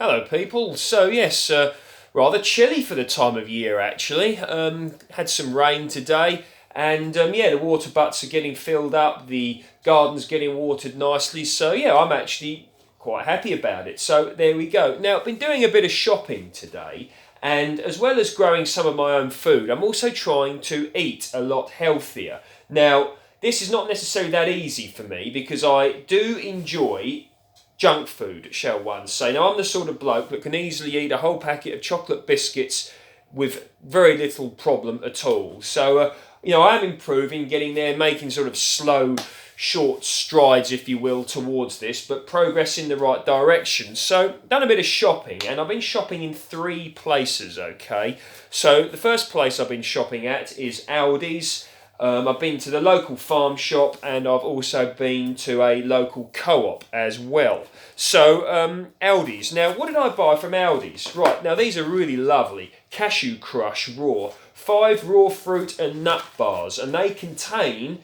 Hello, people. So, yes, rather chilly for the time of year, actually. Had some rain today, and yeah, the water butts are getting filled up, the garden's getting watered nicely. So, yeah, I'm actually quite happy about it. So, there we go. Now, I've been doing a bit of shopping today, and as well as growing some of my own food, I'm also trying to eat a lot healthier. Now, this is not necessarily that easy for me because I do enjoy junk food, shall one say. Now, I'm the sort of bloke that can easily eat a whole packet of chocolate biscuits with very little problem at all. So, I am improving, getting there, making sort of slow, short strides, if you will, towards this, but progress in the right direction. So, done a bit of shopping, and I've been shopping in three places, okay? So, the first place I've been shopping at is Aldi's. I've been to the local farm shop, and I've also been to a local co-op as well. So, Aldi's. Now, what did I buy from Aldi's? Right, now these are really lovely. Cashew Crush Raw. 5 raw fruit and nut bars, and they contain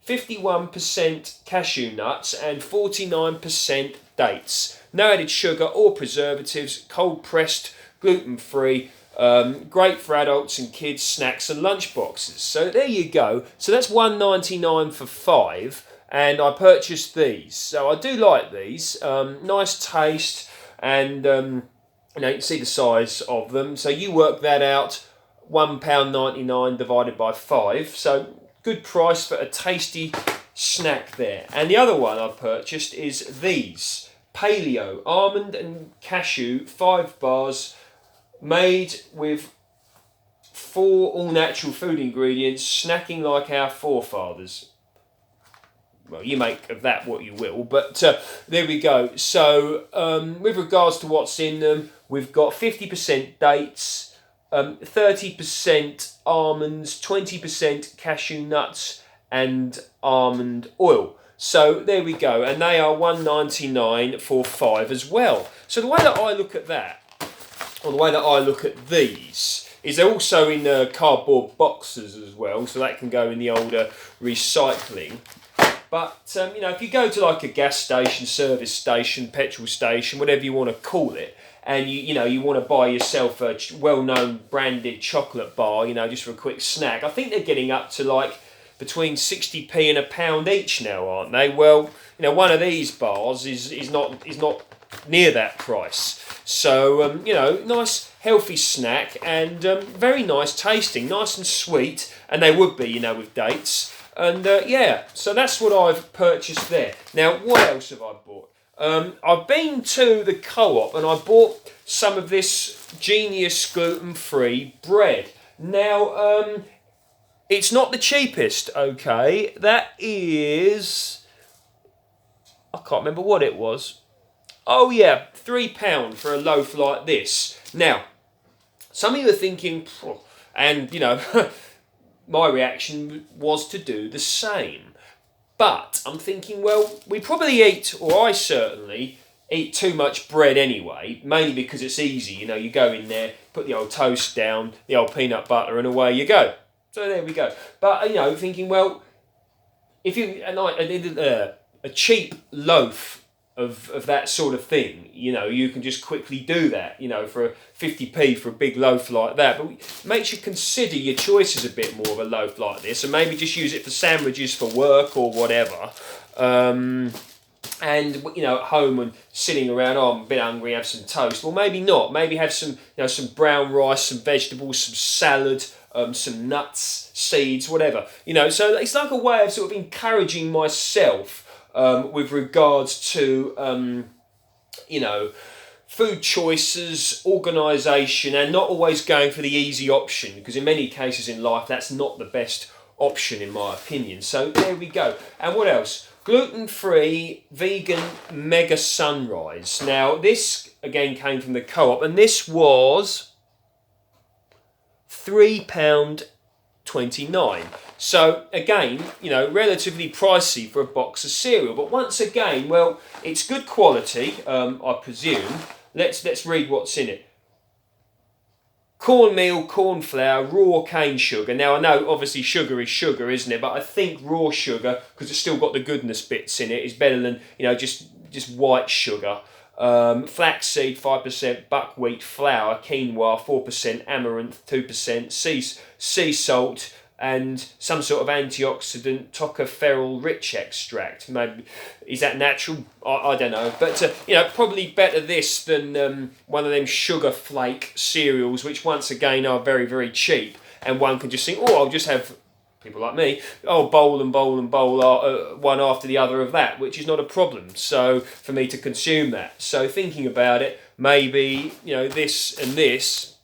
51% cashew nuts and 49% dates. No added sugar or preservatives, cold pressed, gluten free. Great for adults and kids, snacks and lunch boxes. So there you go. So that's $1.99 for 5, and I purchased these. So I do like these. Nice taste, and you can see the size of them. So you work that out. £1.99 divided by 5. So good price for a tasty snack there. And the other one I've purchased is these Paleo Almond and Cashew 5 bars. Made with 4 all-natural food ingredients, snacking like our forefathers. Well, you make of that what you will, but there we go. So, with regards to what's in them, we've got 50% dates, 30% almonds, 20% cashew nuts, and almond oil. So, there we go, and they are $1.99 for 5 as well. So, the way that I look at that, or the way that I look at these, is they're also in cardboard boxes as well, so that can go in the older recycling. But, if you go to like a gas station, service station, petrol station, whatever you want to call it, and you want to buy yourself a well-known branded chocolate bar, just for a quick snack, I think they're getting up to like between 60p and £1 each now, aren't they? Well, one of these bars is not near that price. So, nice healthy snack, and very nice tasting, nice and sweet, and they would be, with dates. And so that's what I've purchased there. Now, what else have I bought? I've been to the co-op and I bought some of this Genius gluten-free bread. Now, it's not the cheapest, okay? That is, I can't remember what it was. Oh yeah, £3 for a loaf like this. Now, some of you are thinking, and my reaction was to do the same. But I'm thinking, well, we probably eat, or I certainly eat too much bread anyway, mainly because it's easy. You go in there, put the old toast down, the old peanut butter, and away you go. So there we go. But, thinking, well, if you, a cheap loaf of that sort of thing, you can just quickly do that, for a 50p for a big loaf like that. But it makes you consider your choices a bit more of a loaf like this, and maybe just use it for sandwiches for work or whatever. And at home and sitting around, I'm a bit hungry, have some toast. Well, maybe not. Maybe have some some brown rice, some vegetables, some salad, some nuts, seeds, whatever. So it's like a way of sort of encouraging myself with regards to, food choices, organisation, and not always going for the easy option, because in many cases in life that's not the best option in my opinion. So there we go. And what else? Gluten-free vegan mega sunrise. Now this again came from the co-op, and this was £3.29. So again, relatively pricey for a box of cereal. But once again, well, it's good quality, I presume. Let's read what's in it. Cornmeal, corn flour, raw cane sugar. Now I know obviously sugar is sugar, isn't it? But I think raw sugar, because it's still got the goodness bits in it, is better than just white sugar. flaxseed 5%, buckwheat flour, quinoa 4%, amaranth 2%, sea salt, and some sort of antioxidant tocopherol rich extract. Maybe is that natural? I don't know, but probably better this than one of them sugar flake cereals, which once again are very, very cheap, and one can just think, oh, I'll just have, people like me, bowl and bowl and bowl, one after the other of that, which is not a problem. So for me to consume that. So thinking about it, maybe this and this.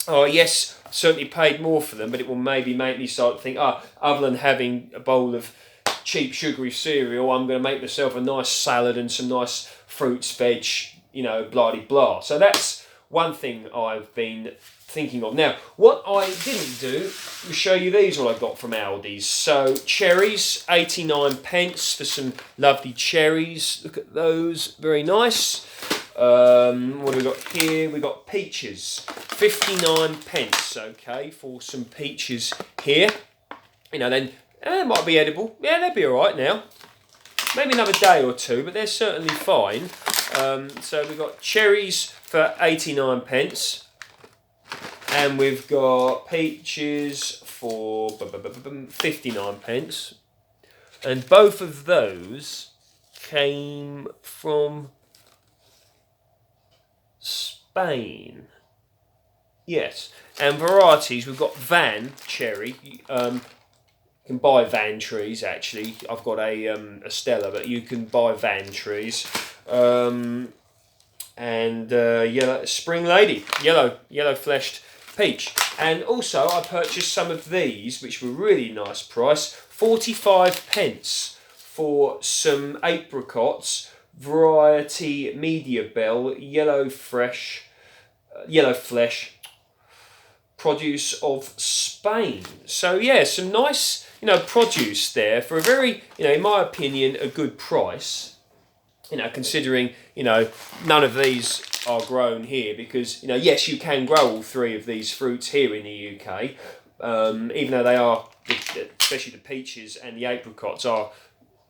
Oh yes, certainly paid more for them, but it will maybe make me start to think, other than having a bowl of cheap sugary cereal, I'm going to make myself a nice salad and some nice fruits, veg, blah de blah. So that's one thing I've been thinking of. Now, what I didn't do was show you these, what I got from Aldi's. So cherries, 89 pence for some lovely cherries. Look at those, very nice. What have we got here? We got peaches, 59 pence. Okay, for some peaches here. Then they might be edible. Yeah, they'll be all right now. Maybe another day or two, but they're certainly fine. So we've got cherries for 89 pence. And we've got peaches for 59 pence. And both of those came from Spain. Yes. And varieties, we've got Van cherry. You can buy Van trees, actually. I've got a Stella, but you can buy Van trees. And yellow Spring Lady, yellow fleshed peach. And also I purchased some of these, which were really nice price, 45 pence for some apricots, variety Media Bell, yellow flesh, produce of Spain. So yeah, some nice produce there for a very in my opinion a good price. Considering none of these are grown here, because yes, you can grow all three of these fruits here in the UK, even though they are, especially the peaches and the apricots are,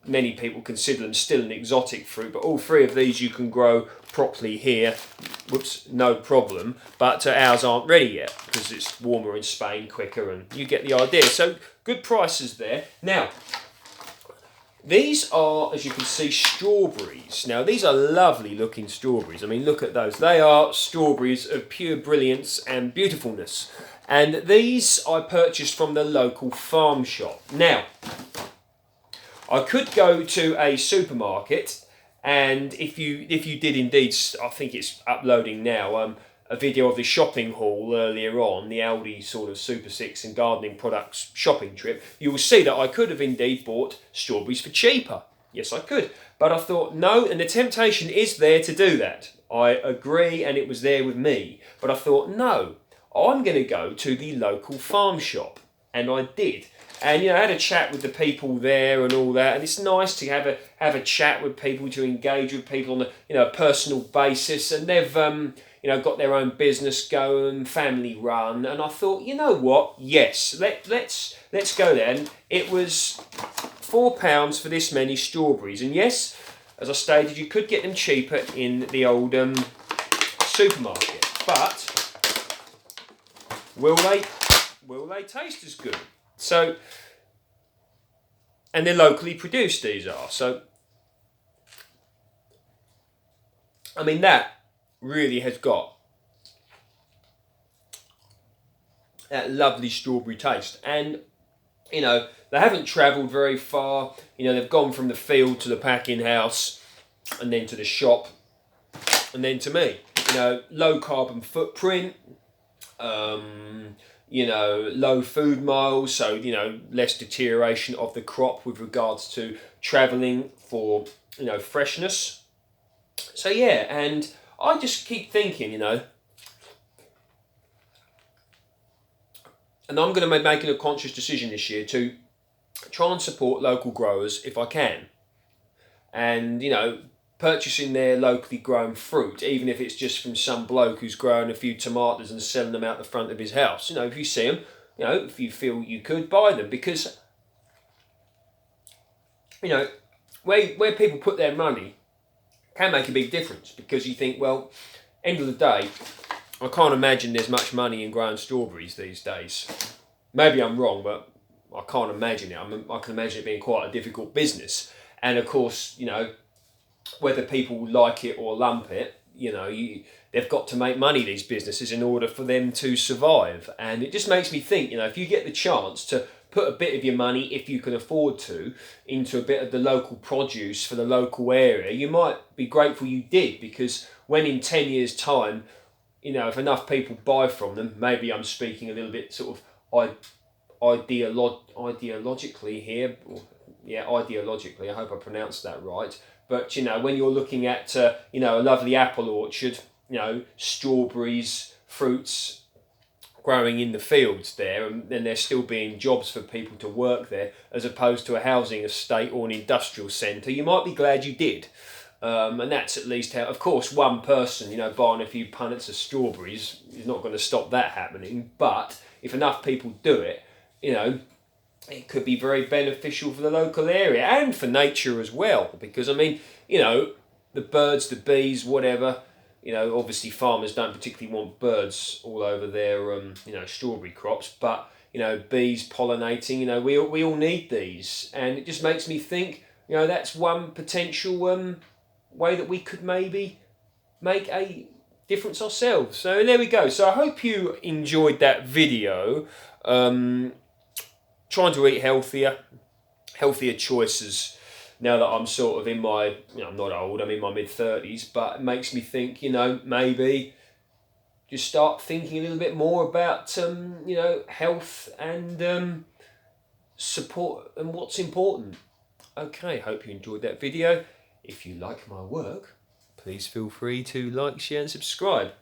many people consider them still an exotic fruit, but all three of these you can grow properly here, no problem, but ours aren't ready yet because it's warmer in Spain quicker, and you get the idea. So good prices there. Now, these are, as you can see, strawberries. Now, these are lovely looking strawberries. I mean, look at those. They are strawberries of pure brilliance and beautifulness. And these I purchased from the local farm shop. Now, I could go to a supermarket, and if you did indeed, I think it's uploading now, a video of the shopping haul earlier on, the Aldi sort of Super 6 and gardening products shopping trip, you will see that I could have indeed bought strawberries for cheaper. Yes, I could. But I thought, no, and the temptation is there to do that. I agree, and it was there with me. But I thought, no, I'm going to go to the local farm shop. And I did. And I had a chat with the people there and all that, and it's nice to have a chat with people, to engage with people on a personal basis, and they've got their own business going, family run, and I thought, you know what, yes, let's go there. And it was £4 for this many strawberries, and yes, as I stated, you could get them cheaper in the old supermarket, but will they taste as good? So, and they're locally produced, these are. So, I mean, that really has got that lovely strawberry taste. And, they haven't travelled very far. They've gone from the field to the packing house, and then to the shop, and then to me. Low carbon footprint. Low food miles, so, less deterioration of the crop with regards to travelling for, freshness. So, yeah, and I just keep thinking, and I'm going to be making a conscious decision this year to try and support local growers if I can. And, purchasing their locally grown fruit, even if it's just from some bloke who's growing a few tomatoes and selling them out the front of his house. If you see them, if you feel you could, buy them, because, where people put their money, can make a big difference, because you think, well, end of the day, I can't imagine there's much money in growing strawberries these days. Maybe I'm wrong, but I can't imagine it. I can imagine it being quite a difficult business. And of course, you know, whether people like it or lump it, you know, they've got to make money, these businesses, in order for them to survive. And it just makes me think, you know, if you get the chance to put a bit of your money, if you can afford to, into a bit of the local produce for the local area, you might be grateful you did, because when in 10 years' time, you know, if enough people buy from them, maybe I'm speaking a little bit sort of ideologically here. Yeah, ideologically, I hope I pronounced that right. But, you know, when you're looking at, you know, a lovely apple orchard, you know, strawberries, fruits growing in the fields there, and then there's still being jobs for people to work there, as opposed to a housing estate or an industrial centre, you might be glad you did. And that's at least how, of course, one person, you know, buying a few punnets of strawberries is not going to stop that happening. But if enough people do it, you know, it could be very beneficial for the local area and for nature as well. Because, I mean, you know, the birds, the bees, whatever, you know, obviously farmers don't particularly want birds all over their, you know, strawberry crops. But, you know, bees pollinating, you know, we all need these. And it just makes me think, you know, that's one potential way that we could maybe make a difference ourselves. So there we go. So I hope you enjoyed that video. Trying to eat healthier choices now that I'm sort of in my, you know, I'm not old, I'm in my mid-30s, but it makes me think, you know, maybe just start thinking a little bit more about, you know, health and support and what's important. Okay, hope you enjoyed that video. If you like my work, please feel free to like, share and subscribe.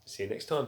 See you next time.